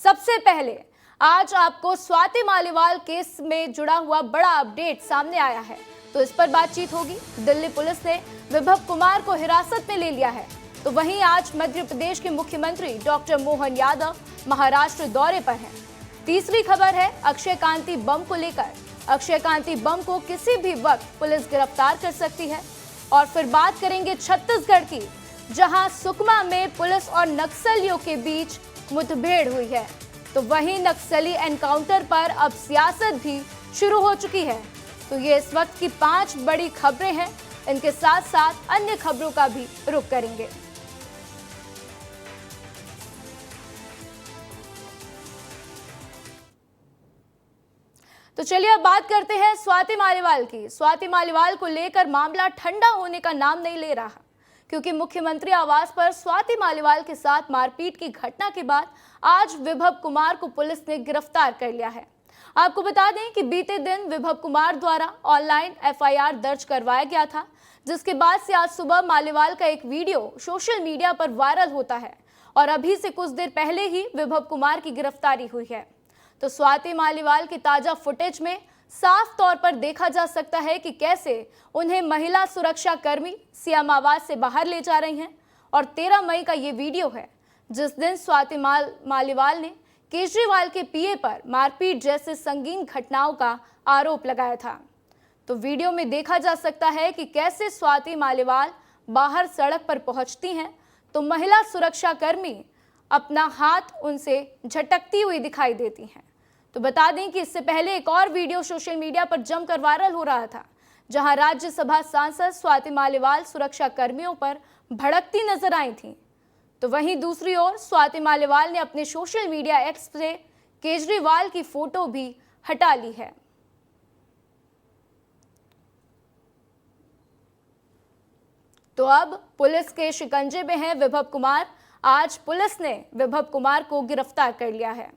सबसे पहले आज आपको स्वाति मालीवाल केस में जुड़ा हुआ बड़ा अपडेट सामने आया है, तो इस पर बातचीत होगी। दिल्ली पुलिस ने विभव कुमार को हिरासत में ले लिया है। तो वहीं आज मध्य प्रदेश के मुख्यमंत्री डॉक्टर मोहन यादव महाराष्ट्र दौरे पर हैं। तीसरी खबर है अक्षय कांति बम को लेकर। अक्षय कांति बम को किसी भी वक्त पुलिस गिरफ्तार कर सकती है। और फिर बात करेंगे छत्तीसगढ़ की, जहां सुकमा में पुलिस और नक्सलियों के बीच मुठभेड़ हुई है। तो वहीं नक्सली एनकाउंटर पर अब सियासत भी शुरू हो चुकी है। तो ये इस वक्त की 5 बड़ी खबरें हैं। इनके साथ साथ अन्य खबरों का भी रुख करेंगे। तो चलिए अब बात करते हैं स्वाति मालीवाल की। स्वाति मालीवाल को लेकर मामला ठंडा होने का नाम नहीं ले रहा, क्योंकि मुख्यमंत्री आवास पर स्वाति मालीवाल के साथ मारपीट की घटना के बाद आज विभव कुमार को पुलिस ने गिरफ्तार कर लिया है। आपको बता दें कि बीते दिन विभव कुमार द्वारा ऑनलाइन एफआईआर दर्ज करवाया गया था, जिसके बाद से आज सुबह मालीवाल का एक वीडियो सोशल मीडिया पर वायरल होता है और अभी से कुछ देर पहले ही विभव कुमार की गिरफ्तारी हुई है। तो स्वाति मालीवाल की ताजा फुटेज में साफ तौर पर देखा जा सकता है कि कैसे उन्हें महिला सुरक्षा कर्मी सीएम आवास से बाहर ले जा रही हैं। और 13 मई का ये वीडियो है, जिस दिन स्वाति मालीवाल ने केजरीवाल के पीए पर मारपीट जैसे संगीन घटनाओं का आरोप लगाया था। तो वीडियो में देखा जा सकता है कि कैसे स्वाति मालीवाल बाहर सड़क पर पहुंचती हैं, तो महिला सुरक्षा कर्मी अपना हाथ उनसे झटकती हुई दिखाई देती हैं। तो बता दें कि इससे पहले एक और वीडियो सोशल मीडिया पर जमकर वायरल हो रहा था, जहां राज्यसभा सांसद स्वाति मालीवाल सुरक्षा कर्मियों पर भड़कती नजर आई थी। तो वहीं दूसरी ओर स्वाति मालीवाल ने अपने सोशल मीडिया एक्स से केजरीवाल की फोटो भी हटा ली है। तो अब पुलिस के शिकंजे में है विभव कुमार। आज पुलिस ने विभव कुमार को गिरफ्तार कर लिया है।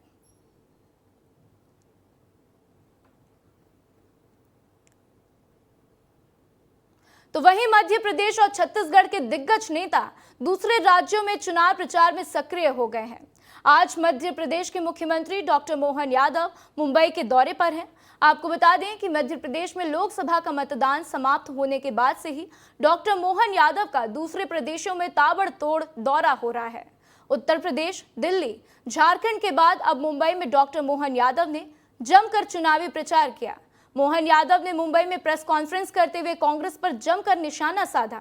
तो वहीं मध्य प्रदेश और छत्तीसगढ़ के दिग्गज नेता दूसरे राज्यों में चुनाव प्रचार में सक्रिय हो गए हैं। आज मध्य प्रदेश के मुख्यमंत्री डॉक्टर मोहन यादव मुंबई के दौरे पर हैं। आपको बता दें कि मध्य प्रदेश में लोकसभा का मतदान समाप्त होने के बाद से ही डॉक्टर मोहन यादव का दूसरे प्रदेशों में ताबड़तोड़ दौरा हो रहा है। उत्तर प्रदेश, दिल्ली, झारखंड के बाद अब मुंबई में डॉक्टर मोहन यादव ने जमकर चुनावी प्रचार किया। मोहन यादव ने मुंबई में प्रेस कॉन्फ्रेंस करते हुए कांग्रेस पर जमकर निशाना साधा।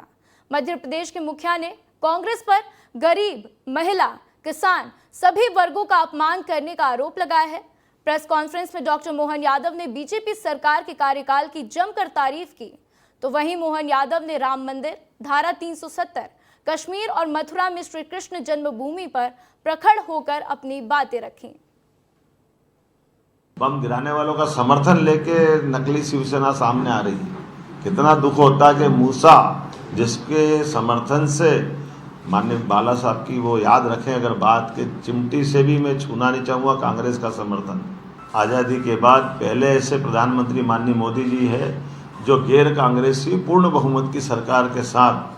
मध्य प्रदेश के मुखिया ने कांग्रेस पर गरीब, महिला, किसान सभी वर्गों का अपमान करने का आरोप लगाया है। प्रेस कॉन्फ्रेंस में डॉक्टर मोहन यादव ने बीजेपी सरकार के कार्यकाल की जमकर तारीफ की। तो वहीं मोहन यादव ने राम मंदिर, धारा 370, कश्मीर और मथुरा में श्री कृष्ण जन्मभूमि पर प्रखर होकर अपनी बातें रखी। बम गिराने वालों का समर्थन लेके नकली शिवसेना सामने आ रही है। कितना दुख होता है कि मूसा, जिसके समर्थन से माननीय बाला साहब की वो याद रखें अगर बात के चिमटी से भी मैं छूना नहीं चाहूँगा कांग्रेस का समर्थन। आज़ादी के बाद पहले ऐसे प्रधानमंत्री माननीय मोदी जी है जो गैर कांग्रेसी पूर्ण बहुमत की सरकार के साथ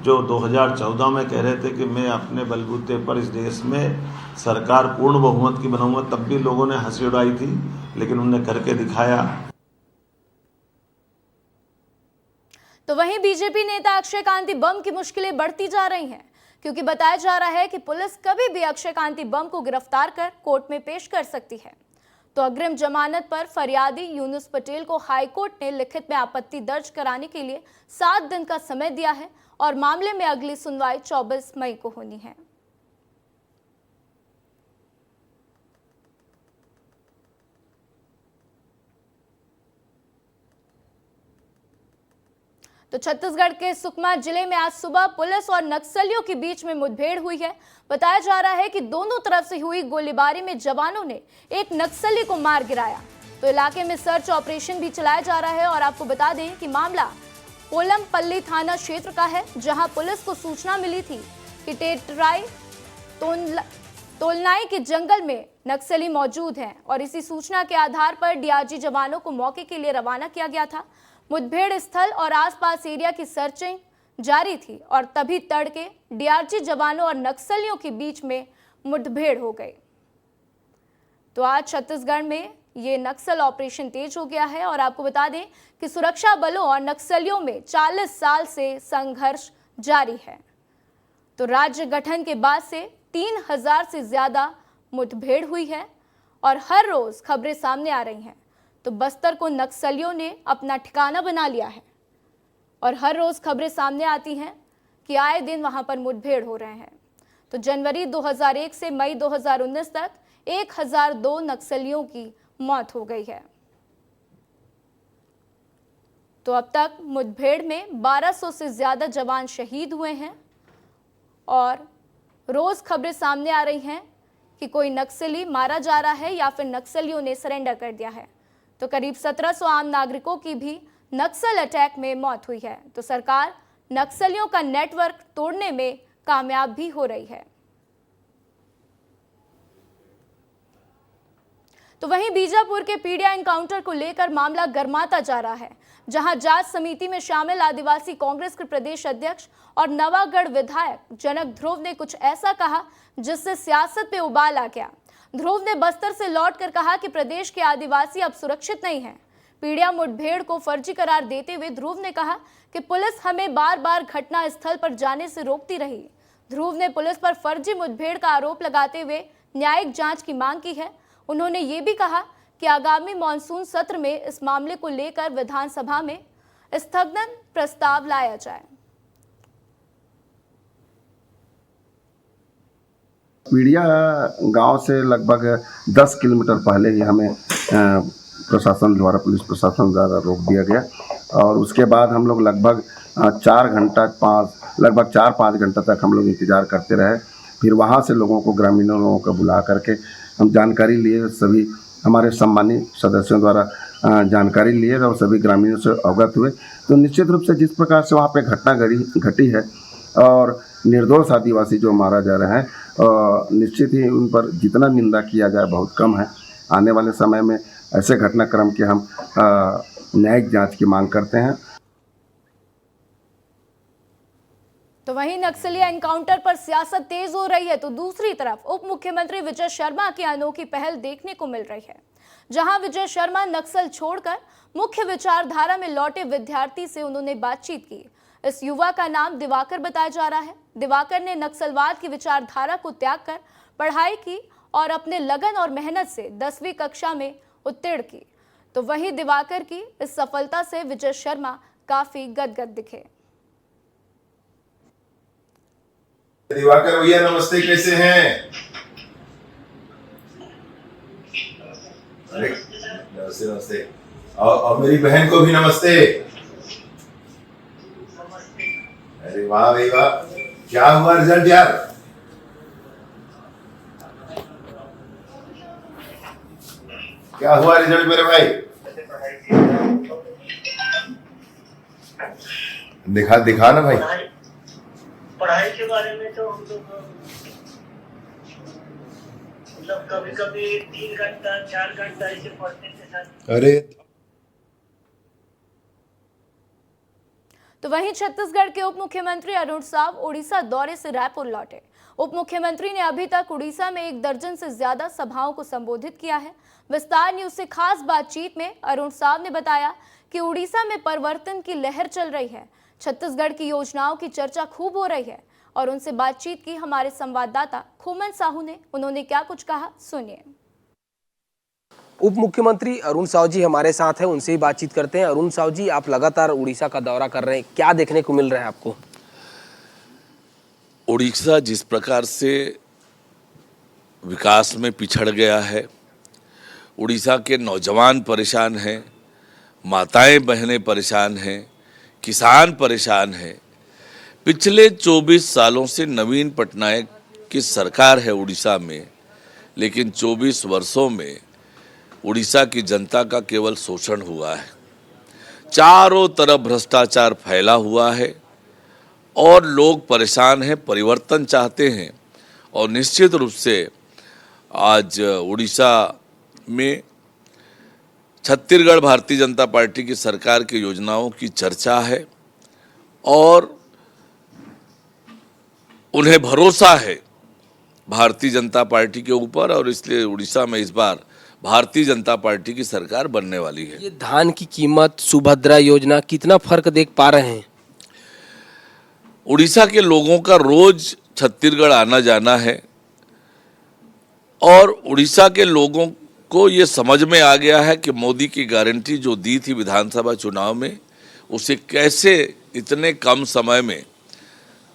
जो 2014 में कह रहे थे कि मैं अपने बलबूते पर इस देश में सरकार पूर्ण बहुमत की बनाऊंगा, तब भी लोगों ने हंसी उड़ाई थी, लेकिन उन्होंने करके दिखाया। तो वहीं बीजेपी नेता अक्षय कांति बम की मुश्किलें बढ़ती जा रही हैं, क्योंकि बताया जा रहा है कि पुलिस कभी भी अक्षय कांति बम को गिरफ्तार कर कोर्ट में पेश कर सकती है। तो अग्रिम जमानत पर फरियादी यूनुस पटेल को हाईकोर्ट ने लिखित में आपत्ति दर्ज कराने के लिए 7 दिन का समय दिया है और मामले में अगली सुनवाई 24 मई को होनी है। तो छत्तीसगढ़ के सुकमा जिले में आज सुबह पुलिस और नक्सलियों के बीच में मुठभेड़ हुई है। बताया जा रहा है कि दोनों तरफ से हुई गोलीबारी में जवानों ने एक नक्सली को मार गिराया। तो इलाके में सर्च ऑपरेशन भी चलाया जा रहा है। और आपको बता दें कि मामला पोलमपल्ली थाना क्षेत्र का है, जहां पुलिस को सूचना मिली थी कि टेटराई तोलनाई के जंगल में नक्सली मौजूद हैं और इसी सूचना के आधार पर डीआरजी जवानों को मौके के लिए रवाना किया गया था। मुठभेड़ स्थल और आसपास एरिया की सर्चिंग जारी थी और तभी तड़के डीआरजी जवानों और नक्सलियों के बीच में मुठभेड़ हो गई। तो आज छत्तीसगढ़ में ये नक्सल ऑपरेशन तेज हो गया है और आपको बता दें कि सुरक्षा बलों और नक्सलियों में 40 साल से संघर्ष जारी है। तो राज्य गठन के बाद से 3000 से ज्यादा मुठभेड़ हुई है और हर रोज खबरें सामने आ रही हैं। तो बस्तर को नक्सलियों ने अपना ठिकाना बना लिया है और हर रोज खबरें सामने आती हैं कि आए दिन वहां पर मुठभेड़ हो रहे हैं। तो जनवरी 2001 से मई 2019 तक 1002 नक्सलियों की मौत हो गई है। तो अब तक मुठभेड़ में 1200 से ज्यादा जवान शहीद हुए हैं और रोज खबरें सामने आ रही हैं कि कोई नक्सली मारा जा रहा है या फिर नक्सलियों ने सरेंडर कर दिया है। तो करीब 1700 आम नागरिकों की भी नक्सल अटैक में मौत हुई है। तो सरकार नक्सलियों का नेटवर्क तोड़ने में कामयाब भी हो रही है। तो वहीं बीजापुर के पीडिया एनकाउंटर को लेकर मामला गर्माता जा रहा है, जहां जांच समिति में शामिल आदिवासी कांग्रेस के प्रदेश अध्यक्ष और नवागढ़ विधायक जनक ध्रुव ने कुछ ऐसा कहा जिससे सियासत पे उबाल आ गया। ध्रुव ने बस्तर से लौटकर कहा कि प्रदेश के आदिवासी अब सुरक्षित नहीं हैं। पीडिया मुठभेड़ को फर्जी करार देते हुए ध्रुव ने कहा कि पुलिस हमें बार बार घटना स्थल पर जाने से रोकती रही। ध्रुव ने पुलिस पर फर्जी मुठभेड़ का आरोप लगाते हुए न्यायिक जांच की मांग की है। उन्होंने ये भी कहा कि आगामी मॉनसून सत्र में इस मामले को लेकर विधानसभा में स्थगन प्रस्ताव लाया जाए। पीडिया गांव से लगभग 10 किलोमीटर पहले ही हमें प्रशासन द्वारा, पुलिस प्रशासन द्वारा रोक दिया गया और उसके बाद हम लोग लगभग 4-5 घंटा तक हम लोग इंतज़ार करते रहे। फिर वहाँ से लोगों को, ग्रामीणों लोगों को बुला करके हम जानकारी लिए, सभी हमारे सम्मानित सदस्यों द्वारा जानकारी लिए और सभी ग्रामीणों से अवगत हुए। तो निश्चित रूप से जिस प्रकार से वहाँ पे घटना घटी है और निर्दोष आदिवासी जो मारा जा रहा है, निश्चित ही उन पर जितना निंदा किया जाए बहुत कम है। आने वाले समय में ऐसे घटनाक्रम के हम न्यायिक जांच की मांग करते हैं। तो वहीं नक्सली एनकाउंटर पर सियासत तेज हो रही है, तो दूसरी तरफ उप मुख्यमंत्री विजय शर्मा की अनोखी पहल देखने को मिल रही है, जहां विजय शर्मा नक्सल छोड़कर मुख्य विचारधारा में लौटे विद्यार्थी से उन्होंने बातचीत की। इस युवा का नाम दिवाकर बताया जा रहा है। दिवाकर ने नक्सलवाद की विचारधारा को त्याग कर पढ़ाई की और अपने लगन और मेहनत से 10वीं कक्षा में उत्तीर्ण की। तो वहीं दिवाकर की इस सफलता से विजय शर्मा काफी गदगद दिखे। दिवाकर भैया नमस्ते, कैसे हैं? अरे नमस्ते नमस्ते। और मेरी बहन को भी नमस्ते। अरे वाह भाई वाह, क्या हुआ रिजल्ट यार? क्या हुआ रिजल्ट मेरे भाई? दिखा ना भाई। पढ़ाई के बारे में तो हम लोग मतलब कभी कभी 3 घंटा 4 घंटा ऐसे पढ़ते थे सर। अरे तो वहीं छत्तीसगढ़ के उप मुख्यमंत्री अरुण साव उड़ीसा दौरे से रायपुर लौटे। उप मुख्यमंत्री ने अभी तक उड़ीसा में 1 दर्जन से ज्यादा सभाओं को संबोधित किया है। विस्तार न्यूज से खास बातचीत में अरुण साव ने बताया कि उड़ीसा में परिवर्तन की लहर चल रही है, छत्तीसगढ़ की योजनाओं की चर्चा खूब हो रही है और उनसे बातचीत की हमारे संवाददाता खुमन साहू ने। उन्होंने क्या कुछ कहा, सुनिए। उप मुख्यमंत्री अरुण साव जी हमारे साथ हैं, उनसे ही बातचीत करते हैं। अरुण साव जी, आप लगातार उड़ीसा का दौरा कर रहे हैं, क्या देखने को मिल रहा है आपको? उड़ीसा जिस प्रकार से विकास में पिछड़ गया है, उड़ीसा के नौजवान परेशान हैं, माताएं बहनें परेशान हैं, किसान परेशान हैं। पिछले 24 सालों से नवीन पटनायक की सरकार है उड़ीसा में, लेकिन 24 वर्षों में उड़ीसा की जनता का केवल शोषण हुआ है। चारों तरफ भ्रष्टाचार फैला हुआ है और लोग परेशान हैं, परिवर्तन चाहते हैं। और निश्चित रूप से आज उड़ीसा में छत्तीसगढ़ भारतीय जनता पार्टी की सरकार की योजनाओं की चर्चा है और उन्हें भरोसा है भारतीय जनता पार्टी के ऊपर, और इसलिए उड़ीसा में इस बार भारतीय जनता पार्टी की सरकार बनने वाली है। ये धान की कीमत, सुभद्रा योजना, कितना फर्क देख पा रहे हैं? उड़ीसा के लोगों का रोज छत्तीसगढ़ आना जाना है और उड़ीसा के लोगों को ये समझ में आ गया है कि मोदी की गारंटी जो दी थी विधानसभा चुनाव में, उसे कैसे इतने कम समय में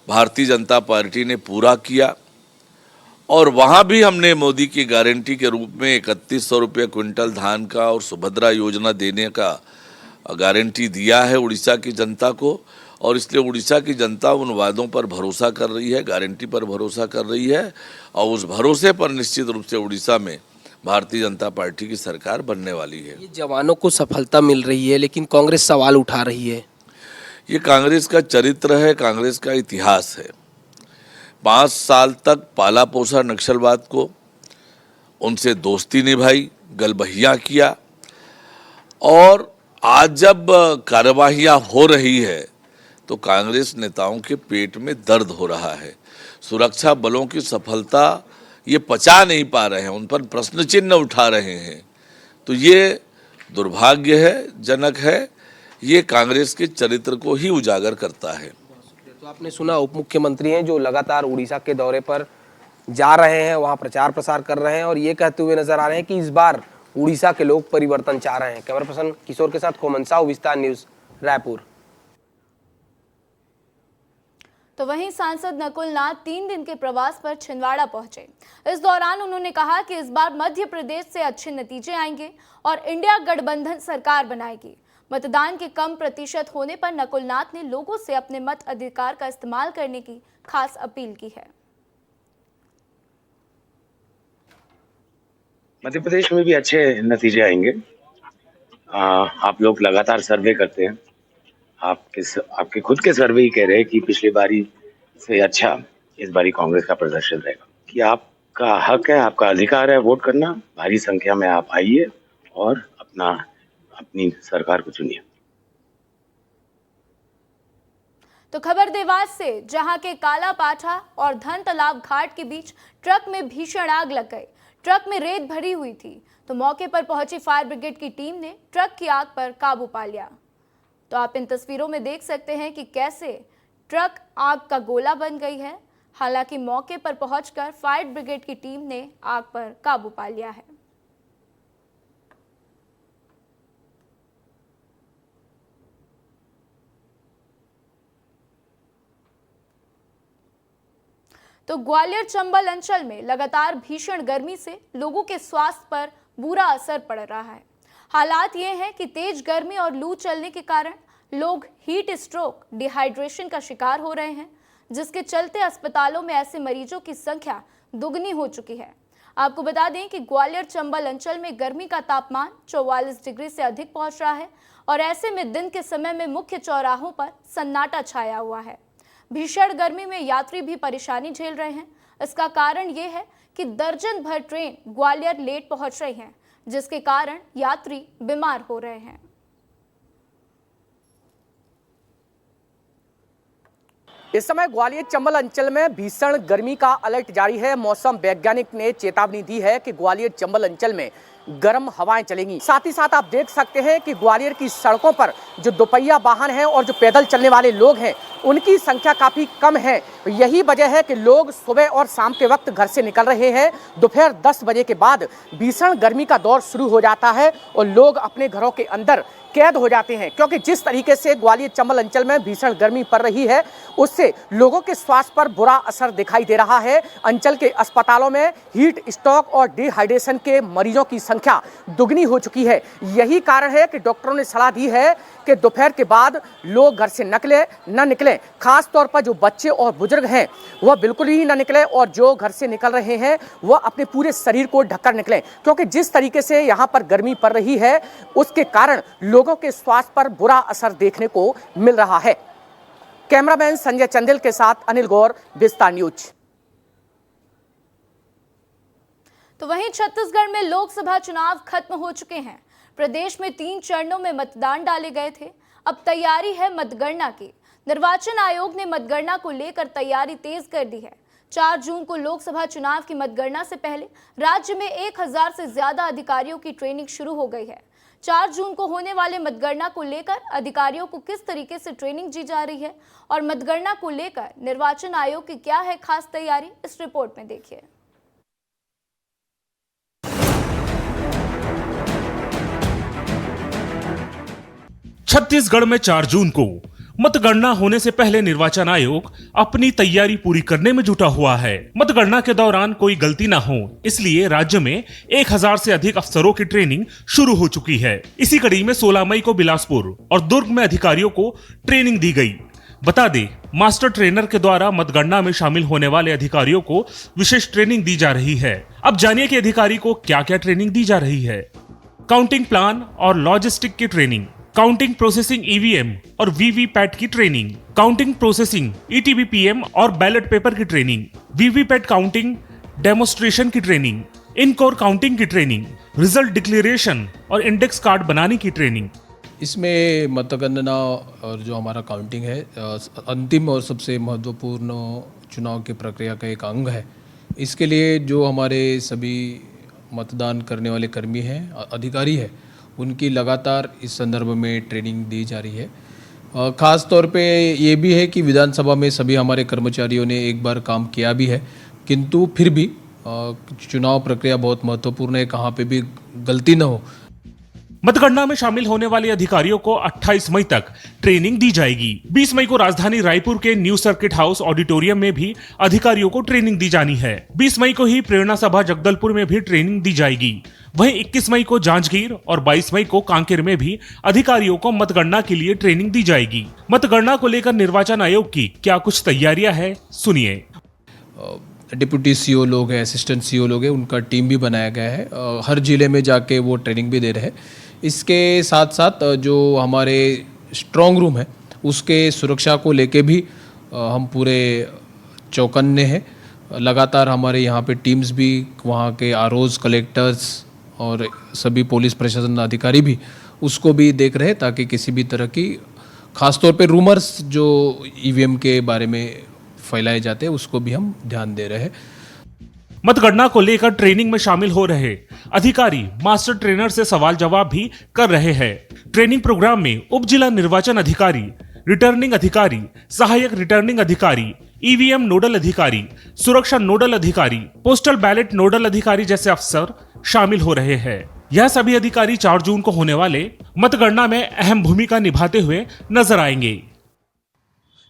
भारतीय जनता पार्टी ने पूरा किया। और वहाँ भी हमने मोदी की गारंटी के रूप में 3100 रुपये क्विंटल धान का और सुभद्रा योजना देने का गारंटी दिया है उड़ीसा की जनता को। और इसलिए उड़ीसा की जनता उन वादों पर भरोसा कर रही है, गारंटी पर भरोसा कर रही है, और उस भरोसे पर निश्चित रूप से उड़ीसा में भारतीय जनता पार्टी की सरकार बनने वाली है। ये जवानों को सफलता मिल रही है, लेकिन कांग्रेस सवाल उठा रही है। ये कांग्रेस का चरित्र है, कांग्रेस का इतिहास है। 5 साल तक पाला पोसा नक्सलवाद को, उनसे दोस्ती निभाई, गलबहियाँ किया, और आज जब कार्यवाहियाँ हो रही है तो कांग्रेस नेताओं के पेट में दर्द हो रहा है। सुरक्षा बलों की सफलता ये पचा नहीं पा रहे हैं, उन पर प्रश्न चिन्ह उठा रहे हैं। तो ये दुर्भाग्य है, जनक है, ये कांग्रेस के चरित्र को ही उजागर करता है। तो आपने सुना, उप मुख्यमंत्री हैं जो लगातार उड़ीसा के दौरे पर जा रहे हैं, वहां प्रचार प्रसार कर रहे हैं और ये कहते हुए नजर आ रहे हैं कि इस बार उड़ीसा के लोग परिवर्तन चाह रहे हैं। कैमरा पर्सन किशोर के साथ कोमन साहू, विस्तार न्यूज, रायपुर। तो वहीं सांसद नकुल नाथ 3 दिन के प्रवास पर छिंदवाड़ा पहुंचे। इस दौरान उन्होंने कहा कि इस बार मध्य प्रदेश से अच्छे नतीजे आएंगे और इंडिया गठबंधन सरकार बनाएगी। मतदान के कम प्रतिशत होने पर नकुल नाथ ने लोगों से अपने मत अधिकार का इस्तेमाल करने की खास अपील की है। मध्य प्रदेश में भी अच्छे नतीजे आएंगे। आप लोग लगातार सर्वे करते हैं, आपके खुद के सर्वे ही कह रहे हैं कि पिछली बारी से अच्छा इस बारी कांग्रेस का प्रदर्शन रहेगा। कि आपका हक है, आपका अधिकार है वोट करना। भारी संख्या में आप आइए और अपनी सरकार को चुनिए। तो खबर देवास से, जहां के काला पाठा और धन तालाब घाट के बीच ट्रक में भीषण आग लग गई। ट्रक में रेत भरी हुई थी, तो मौके पर पहुंची फायर ब्रिगेड की टीम ने ट्रक की आग पर काबू पा लिया। तो आप इन तस्वीरों में देख सकते हैं कि कैसे ट्रक आग का गोला बन गई है। हालांकि मौके पर पहुंचकर फायर ब्रिगेड की टीम ने आग पर काबू पा लिया है। तो ग्वालियर चंबल अंचल में लगातार भीषण गर्मी से लोगों के स्वास्थ्य पर बुरा असर पड़ रहा है। हालात ये हैं कि तेज गर्मी और लू चलने के कारण लोग हीट स्ट्रोक, डिहाइड्रेशन का शिकार हो रहे हैं, जिसके चलते अस्पतालों में ऐसे मरीजों की संख्या दुगनी हो चुकी है। आपको बता दें कि ग्वालियर चंबल अंचल में गर्मी का तापमान 44 डिग्री से अधिक पहुंच रहा है और ऐसे में दिन के समय में मुख्य चौराहों पर सन्नाटा छाया हुआ है। भीषण गर्मी में यात्री भी परेशानी झेल रहे हैं। इसका कारण ये है कि दर्जन भर ट्रेन ग्वालियर लेट पहुंच रही हैं, जिसके कारण यात्री बीमार हो रहे हैं। इस समय ग्वालियर चंबल अंचल में भीषण गर्मी का अलर्ट जारी है। मौसम वैज्ञानिक ने चेतावनी दी है कि ग्वालियर चंबल अंचल में गर्म हवाएं चलेंगी। साथ ही साथ आप देख सकते हैं कि ग्वालियर की सड़कों पर जो दोपहिया वाहन हैं और जो पैदल चलने वाले लोग हैं, उनकी संख्या काफ़ी कम है। यही वजह है कि लोग सुबह और शाम के वक्त घर से निकल रहे हैं। दोपहर 10 बजे के बाद भीषण गर्मी का दौर शुरू हो जाता है और लोग अपने घरों के अंदर कैद हो जाते हैं, क्योंकि जिस तरीके से ग्वालियर चंबल अंचल में भीषण गर्मी पड़ रही है, उससे लोगों के स्वास्थ्य पर बुरा असर दिखाई दे रहा है। अंचल के अस्पतालों में हीट स्ट्रोक और डिहाइड्रेशन के मरीजों की संख्या दुगनी हो चुकी है। यही कारण है कि डॉक्टरों ने सलाह दी है कि दोपहर के बाद लोग घर से न निकलें। खास तौर पर जो बच्चे और बुजुर्ग हैं वह बिल्कुल ही न निकलें, और जो घर से निकल रहे हैं वह अपने पूरे शरीर को ढककर निकलें, क्योंकि जिस तरीके से यहाँ पर गर्मी पड़ रही है उसके कारण लोगों के स्वास्थ्य पर बुरा असर देखने को मिल रहा है। कैमरामैन संजय चंदेल के साथ अनिल गौर, विस्तार न्यूज। तो वहीं छत्तीसगढ़ में लोकसभा चुनाव खत्म हो चुके हैं। प्रदेश में 3 चरणों में मतदान डाले गए थे। अब तैयारी है मतगणना की। निर्वाचन आयोग ने मतगणना को लेकर तैयारी तेज कर दी है। 4 जून को लोकसभा चुनाव की मतगणना से पहले राज्य में 1000 से ज्यादा अधिकारियों की ट्रेनिंग शुरू हो गई है। 4 जून को होने वाले मतगणना को लेकर अधिकारियों को किस तरीके से ट्रेनिंग दी जा रही है और मतगणना को लेकर निर्वाचन आयोग की क्या है खास तैयारी, इस रिपोर्ट में देखिए। छत्तीसगढ़ में 4 जून को मतगणना होने से पहले निर्वाचन आयोग अपनी तैयारी पूरी करने में जुटा हुआ है। मतगणना के दौरान कोई गलती न हो, इसलिए राज्य में 1000 से अधिक अफसरों की ट्रेनिंग शुरू हो चुकी है। इसी कड़ी में 16 मई को बिलासपुर और दुर्ग में अधिकारियों को ट्रेनिंग दी गई। बता दें, मास्टर ट्रेनर के द्वारा मतगणना में शामिल होने वाले अधिकारियों को विशेष ट्रेनिंग दी जा रही है। अब जानिए कि अधिकारी को क्या क्या ट्रेनिंग दी जा रही है। काउंटिंग प्लान और लॉजिस्टिक की ट्रेनिंग, काउंटिंग प्रोसेसिंग ईवीएम और वीवीपैट की ट्रेनिंग, काउंटिंग प्रोसेसिंग ईटीवीपीएम और बैलेट पेपर की ट्रेनिंग, वीवीपैट काउंटिंग डेमोन्स्ट्रेशन की ट्रेनिंग, इनकोर काउंटिंग की ट्रेनिंग, रिजल्ट डिक्लेरेशन और इंडेक्स कार्ड बनाने की ट्रेनिंग। इसमें मतगणना और जो हमारा काउंटिंग है अंतिम और सबसे महत्वपूर्ण चुनाव की प्रक्रिया का एक अंग है। इसके लिए जो हमारे सभी मतदान करने वाले कर्मी हैं, अधिकारी हैं, उनकी लगातार इस संदर्भ में ट्रेनिंग दी जा रही है। ख़ास तौर पे ये भी है कि विधानसभा में सभी हमारे कर्मचारियों ने एक बार काम किया भी है, किंतु फिर भी चुनाव प्रक्रिया बहुत महत्वपूर्ण है, कहाँ पे भी गलती न हो। मतगणना में शामिल होने वाले अधिकारियों को 28 मई तक ट्रेनिंग दी जाएगी। 20 मई को राजधानी रायपुर के न्यू सर्किट हाउस ऑडिटोरियम में भी अधिकारियों को ट्रेनिंग दी जानी है। 20 मई को ही प्रेरणा सभा जगदलपुर में भी ट्रेनिंग दी जाएगी। वहीं 21 मई को जांजगीर और 22 मई को कांकेर में भी अधिकारियों को मतगणना के लिए ट्रेनिंग दी जाएगी। मतगणना को लेकर निर्वाचन आयोग की क्या कुछ तैयारियां हैं, सुनिए। डिप्यूटी सीओ लोग हैं, असिस्टेंट सीओ लोग हैं, उनका टीम भी बनाया गया है। हर जिले में जाके वो ट्रेनिंग भी दे रहे हैं। इसके साथ साथ जो हमारे स्ट्रॉन्ग रूम है उसके सुरक्षा को लेके भी हम पूरे चौकन्ने हैं। लगातार हमारे यहाँ पे टीम्स भी, वहाँ के आरओज, कलेक्टर्स और सभी पुलिस प्रशासन अधिकारी भी उसको भी देख रहे हैं, ताकि किसी भी तरह की खासतौर पे रूमर्स जो ईवीएम के बारे में फैलाए जाते हैं उसको भी हम ध्यान दे रहे हैं। मतगणना को लेकर ट्रेनिंग में शामिल हो रहे अधिकारी मास्टर ट्रेनर से सवाल जवाब भी कर रहे हैं। ट्रेनिंग प्रोग्राम में उप जिला निर्वाचन अधिकारी, रिटर्निंग अधिकारी, सहायक रिटर्निंग अधिकारी, ईवीएम नोडल अधिकारी, सुरक्षा नोडल अधिकारी, पोस्टल बैलेट नोडल अधिकारी जैसे अफसर शामिल हो रहे हैं। यह सभी अधिकारी 4 जून को होने वाले मतगणना में अहम भूमिका निभाते हुए नजर आएंगे।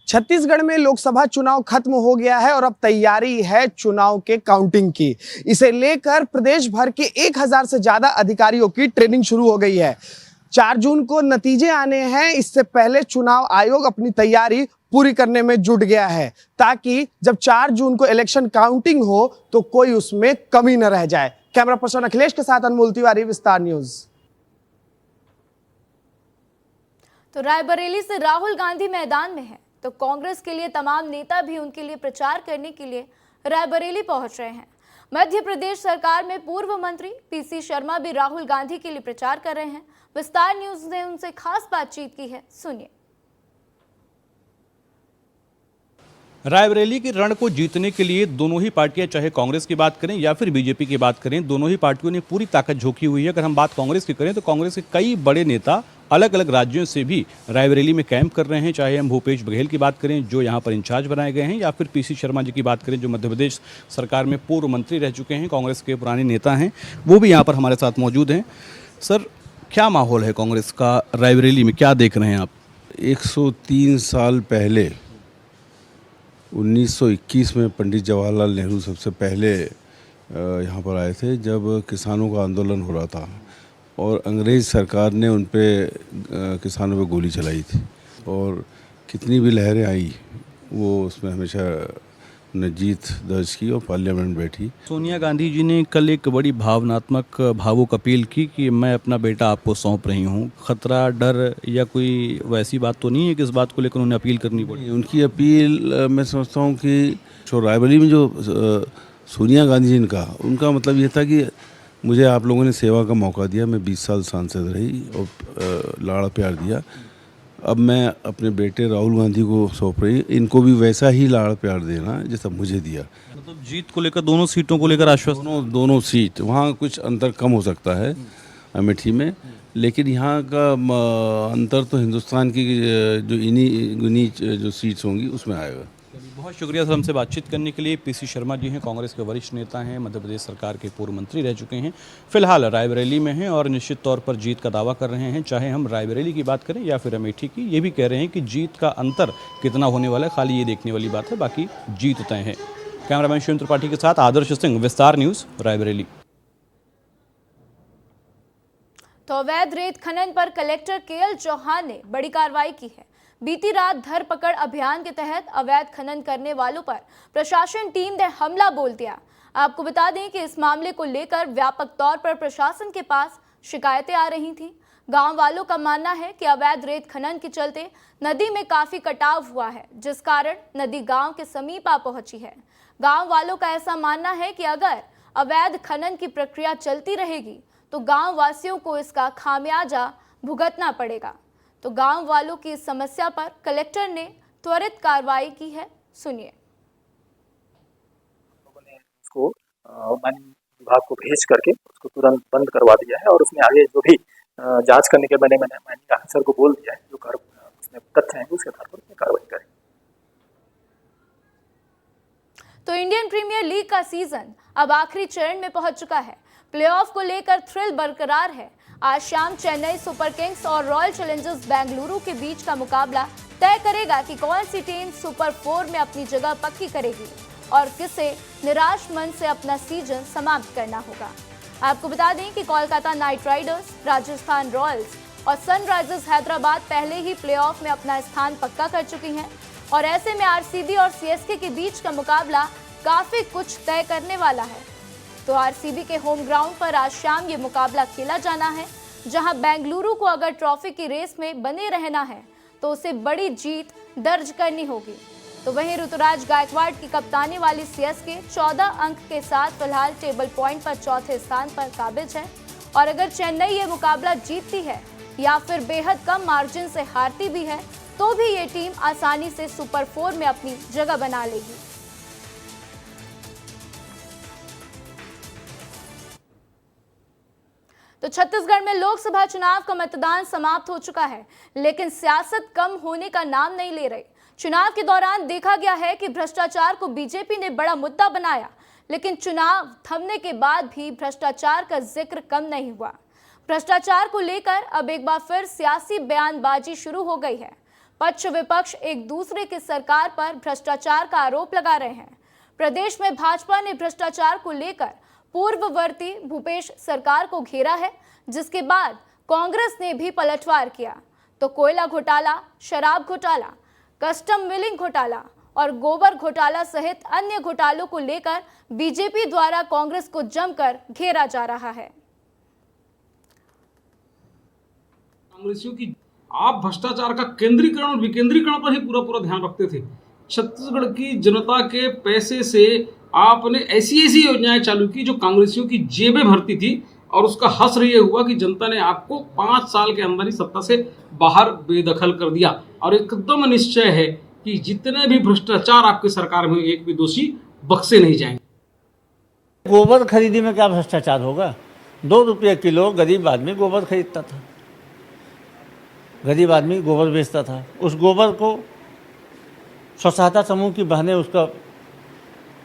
छत्तीसगढ़ में लोकसभा चुनाव खत्म हो गया है और अब तैयारी है चुनाव के काउंटिंग की। इसे लेकर प्रदेश भर के 1000 से ज्यादा अधिकारियों की ट्रेनिंग शुरू हो गई है। 4 जून को नतीजे आने हैं, इससे पहले चुनाव आयोग अपनी तैयारी पूरी करने में जुट गया है, ताकि जब 4 जून को इलेक्शन काउंटिंग हो तो कोई उसमें कमी न रह जाए। कैमरा पर्सन अखिलेश के साथ अनमोल तिवारी, विस्तार न्यूज। तो रायबरेली से राहुल गांधी मैदान में है, तो कांग्रेस के लिए तमाम नेता भी उनके लिए प्रचार करने के लिए रायबरेली पहुंच रहे हैं। मध्य प्रदेश सरकार में पूर्व मंत्री पीसी शर्मा भी राहुल गांधी के लिए प्रचार कर रहे हैं। विस्तार न्यूज ने उनसे खास बातचीत की है, सुनिए। रायबरेली के रण को जीतने के लिए दोनों ही पार्टियां, चाहे कांग्रेस की बात करें या फिर बीजेपी की बात करें, दोनों ही पार्टियों ने पूरी ताकत झोंकी हुई है। अगर हम बात कांग्रेस की करें तो कांग्रेस के कई बड़े नेता अलग अलग राज्यों से भी रायबरेली में कैंप कर रहे हैं। चाहे हम भूपेश बघेल की बात करें जो यहाँ पर इंचार्ज बनाए गए हैं, या फिर पीसी शर्मा जी की बात करें जो मध्य प्रदेश सरकार में पूर्व मंत्री रह चुके हैं, कांग्रेस के पुराने नेता हैं, वो भी यहाँ पर हमारे साथ मौजूद हैं। सर, क्या माहौल है कांग्रेस का रायबरेली में, क्या देख रहे हैं आप? 103 साल पहले 1921 में पंडित जवाहरलाल नेहरू सबसे पहले यहाँ पर आए थे, जब किसानों का आंदोलन हो रहा था और अंग्रेज़ सरकार ने उन पे किसानों पे गोली चलाई थी, और कितनी भी लहरें आई वो उसमें हमेशा ने जीत दर्ज की और पार्लियामेंट बैठी। सोनिया गांधी जी ने कल एक बड़ी भावनात्मक भावुक अपील की कि मैं अपना बेटा आपको सौंप रही हूँ। खतरा, डर या कोई वैसी बात तो नहीं है कि इस बात को लेकर उन्हें अपील करनी पड़ी? उनकी अपील मैं समझता हूँ कि जो रायबरेली में जो सोनिया गांधी जी का, उनका मतलब ये था कि मुझे आप लोगों ने सेवा का मौका दिया, मैं 20 साल सांसद रही और लाड़ प्यार दिया, अब मैं अपने बेटे राहुल गांधी को सौंप रही, इनको भी वैसा ही लाड़ प्यार देना जैसा मुझे दिया। मतलब जीत को लेकर, दोनों सीटों को लेकर आश्वस्त? दोनों सीट, वहाँ कुछ अंतर कम हो सकता है अमेठी में, लेकिन यहाँ का अंतर तो हिंदुस्तान की जो इन्हीं जो सीट्स होंगी उसमें आएगा। बहुत शुक्रिया सर हमसे बातचीत करने के लिए। पीसी शर्मा जी हैं, कांग्रेस के वरिष्ठ नेता हैं, मध्य प्रदेश सरकार के पूर्व मंत्री रह चुके हैं, फिलहाल रायबरेली में हैं और निश्चित तौर पर जीत का दावा कर रहे हैं। चाहे हम रायबरेली की बात करें या फिर अमेठी की, ये भी कह रहे हैं कि जीत का अंतर कितना होने वाला है, खाली ये देखने वाली बात है, बाकी जीत तय है। कैमरामैन शिव त्रिपाठी के साथ आदर्श सिंह, विस्तार न्यूज़, रायबरेली। तो अवैध रेत खनन पर कलेक्टर केएल चौहान ने बड़ी कार्रवाई की है। बीती रात धरपकड़ अभियान के तहत अवैध खनन करने वालों पर प्रशासन टीम ने हमला बोल दिया। आपको बता दें कि इस मामले को लेकर व्यापक तौर पर प्रशासन के पास शिकायतें आ रही थीं। गांव वालों का मानना है कि अवैध रेत खनन के चलते नदी में काफी कटाव हुआ है, जिस कारण नदी गांव के समीप आ पहुंची है। गांव वालों का ऐसा मानना है कि अगर अवैध खनन की प्रक्रिया चलती रहेगी तो गांव वासियों को इसका खामियाजा भुगतना पड़ेगा। तो गांव वालों की इस समस्या पर कलेक्टर ने त्वरित कार्रवाई की है, सुनिए। लोगों ने उसको वन विभाग को भेज करके उसको तुरंत बंद करवा दिया है और उसमें आगे जो भी जांच करने के मैंने माननीय अफसर को बोल दिया है, जो उसमें तथ्य हैं उसके आधार पर कार्रवाई करें। तो इंडियन प्रीमियर लीग का सीजन अब आखिरी चरण में पहुंच चुका है। प्लेऑफ को लेकर थ्रिल बरकरार है। आज शाम चेन्नई सुपर किंग्स और रॉयल चैलेंजर्स बेंगलुरु के बीच का मुकाबला तय करेगा कि कौन सी टीम सुपर 4 में अपनी जगह पक्की करेगी और किसे निराश मन से अपना सीजन समाप्त करना होगा। आपको बता दें कि Kolkata night Riders, Rajasthan Royals और सनराइजर्स हैदराबाद पहले ही प्लेऑफ में अपना स्थान पक्का कर चुकी हैं और ऐसे में आरसीबी और सीएसके के बीच का मुकाबला काफी कुछ तय करने वाला है। तो आरसीबी के होम ग्राउंड पर आज शाम ये मुकाबला खेला जाना है, जहां बेंगलुरु को अगर ट्रॉफी की रेस में बने रहना है तो उसे बड़ी जीत दर्ज करनी होगी। तो वहीं ऋतुराज गायकवाड़ की कप्तानी वाली सीएसके 14 अंक के साथ फिलहाल टेबल पॉइंट पर चौथे स्थान पर काबिज है और अगर चेन्नई ये मुकाबला जीतती है या फिर बेहद कम मार्जिन से हारती भी है तो भी ये टीम आसानी से सुपर 4 में अपनी जगह बना लेगी। तो छत्तीसगढ़ में लोकसभा चुनाव का मतदान समाप्त हो चुका है, लेकिन सियासत कम होने का नाम नहीं ले रही। चुनाव के दौरान देखा गया है कि भ्रष्टाचार को बीजेपी ने बड़ा मुद्दा बनाया, लेकिन चुनाव थमने के बाद भी भ्रष्टाचार का जिक्र कम नहीं हुआ। भ्रष्टाचार को लेकर अब एक बार फिर सियासी बयानबाजी शुरू हो गई है। पक्ष विपक्ष एक दूसरे की सरकार पर भ्रष्टाचार का आरोप लगा रहे हैं। प्रदेश में भाजपा ने भ्रष्टाचार को लेकर पूर्ववर्ती भूपेश सरकार को घेरा है, जिसके बाद कांग्रेस ने भी पलटवार किया। तो कोयला घोटाला, शराब घोटाला, कस्टम मिलिंग घोटाला और गोबर घोटाला सहित अन्य घोटालों को लेकर बीजेपी द्वारा कांग्रेस को जमकर घेरा जा रहा है। कांग्रेसियों की आप भ्रष्टाचार का केंद्रीकरण और विकेंद्रीकरण पर ही पूरा ध्यान रखते थे। छत्तीसगढ़ की जनता के पैसे से आपने ऐसी योजनाएं चालू की जो कांग्रेसियों की जेबें भरती थी और उसका हश्र ये हुआ कि जनता ने आपको 5 साल के अंदर ही सत्ता से बाहर बेदखल कर दिया और एकदम निश्चय है कि जितने भी भ्रष्टाचार आपकी सरकार में एक भी दोषी बख्शे नहीं जाएंगे। गोबर खरीदी में क्या भ्रष्टाचार होगा? 2 रुपये किलो गरीब आदमी गोबर खरीदता था, गरीब आदमी गोबर बेचता था। उस गोबर को स्व सहायता समूह की बहनें उसका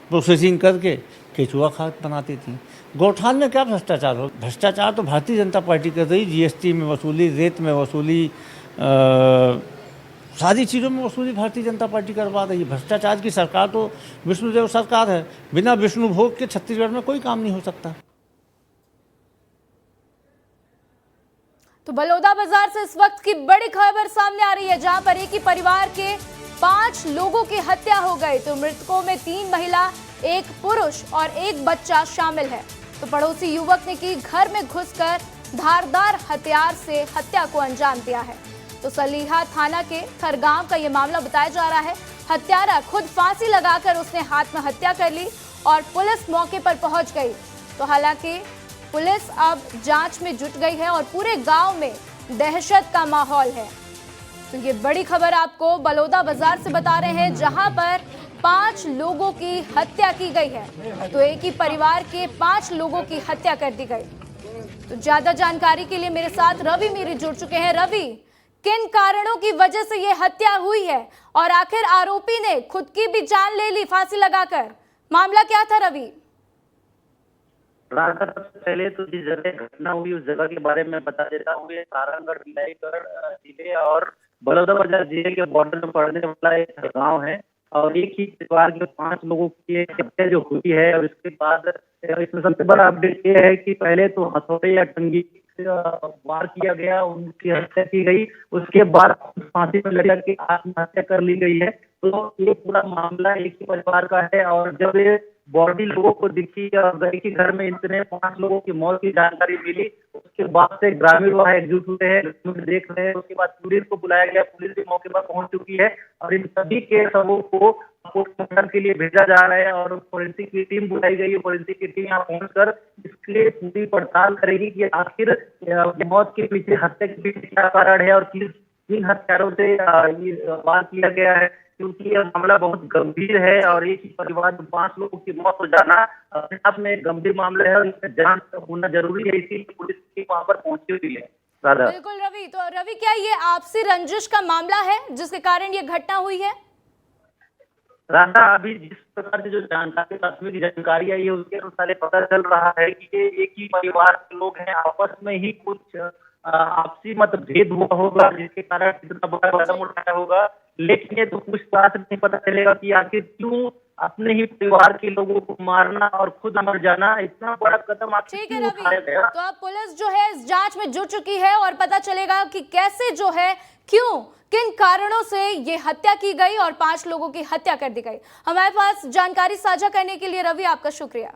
प्रोसेसिंग करके केचुआ खाद बनाती थी। गौठान में क्या भ्रष्टाचार हो? भ्रष्टाचार तो भारतीय जनता पार्टी कर रही, जीएसटी में वसूली, रेत में वसूली, सारी चीज़ों में वसूली भारतीय जनता पार्टी करवा रही है। भ्रष्टाचार की सरकार तो विष्णुदेव सरकार है। बिना विष्णु भोग के छत्तीसगढ़ में कोई काम नहीं हो सकता। तो बलौदा बाजार से इस वक्त की बड़ी खबर सामने आ रही है, जहां पर एक ही परिवार के 5 लोगों की हत्या हो गई। तो मृतकों में 3 महिला, 1 पुरुष और 1 बच्चा शामिल है। तो पड़ोसी युवक ने की घर में घुसकर धारदार हथियार से हत्या को अंजाम दिया है। तो सलीहा थाना के थरगांव का ये मामला बताया जा रहा है। हत्यारा खुद फांसी लगाकर उसने हाथ में हत्या कर ली और पुलिस मौके पर पहुंच गई। तो हालांकि पुलिस अब जांच में जुट गई है और पूरे गांव में दहशत का माहौल है। तो ये बड़ी खबर आपको बलौदा बाजार से बता रहे हैं, जहां पर 5 लोगों की हत्या की गई है। तो एक ही परिवार के 5 लोगों की हत्या कर दी गई। तो ज्यादा जानकारी के लिए मेरे साथ रवि मेरी जुड़ चुके हैं। रवि, किन कारणों की वजह से ये हत्या हुई है और आखिर आरोपी ने खुद की भी जान ले ली फांसी लगाकर? मामला क्या था रवि? सबसे पहले तो जिस जगह घटना हुई उस जगह के बारे में बता देता हूँ। ये सारंगढ़ भिलाईगढ़ जिले और बलौदाबाजार जिले के बॉर्डर में पड़ने वाला एक गांव है और एक ही परिवार के 5 लोगों की हत्या जो हुई है। और इसके बाद इसमें सबसे बड़ा अपडेट ये है कि पहले तो हथौड़े या टंगी वार किया गया, उनकी हत्या की गई, उसके बाद फांसी पर लटका के आत्महत्या कर ली गई है। तो ये पूरा मामला एक ही परिवार का है। और जब ये बॉडी लोगों को दिखी और एक ही घर में इतने 5 लोगों की मौत की जानकारी मिली, उसके बाद से ग्रामीण वहां एकजुट हुए हैं, देख रहे हैं। उसके बाद पुलिस को बुलाया गया, पुलिस भी मौके पर पहुंच चुकी है और इन सभी के शवों को पोस्टमार्टम के लिए भेजा जा रहा है और फोरेंसिक की टीम बुलाई गई है। फोरेंसिक की टीम यहाँ पहुंचकर इसके पूरी पड़ताल करेगी कि आखिर मौत के पीछे, हत्या के पीछे क्या कारण है और किन हत्यारों से वार किया गया है, क्योंकि यह मामला बहुत गंभीर है और एक ही परिवार में 5 लोगों की मौत हो जाना अपने आप में एक गंभीर मामला है और इसमें जांच होना जरूरी है। इसीलिए पुलिस की वहां पर पहुंची हुई है। बिल्कुल रवि, तो रवि, क्या ये आपसी रंजिश का मामला है जिसके कारण ये घटना हुई है? राधा, अभी जिस प्रकार से जो जानकारी, प्राथमिक जानकारी आई है उसके अनुसार पता चल रहा है कि ये एक ही परिवार के लोग हैं, आपस में ही कुछ आपसी मतभेद हुआ होगा जिसके कारण इतना बड़ा कदम उठाया होगा। लेकिन ये तो कुछ बात नहीं पता चलेगा कि आखिर क्यों अपने ही परिवार के लोगों को मारना और खुद मर जाना, इतना बड़ा कदम आखिर क्यों उठाया गया। तो अब पुलिस जो है इस जांच में जुट चुकी है और पता चलेगा कि कैसे जो है, क्यों, किन कारणों से ये हत्या की गई और 5 लोगों की हत्या कर दी गई। हमारे पास जानकारी साझा करने के लिए रवि आपका शुक्रिया।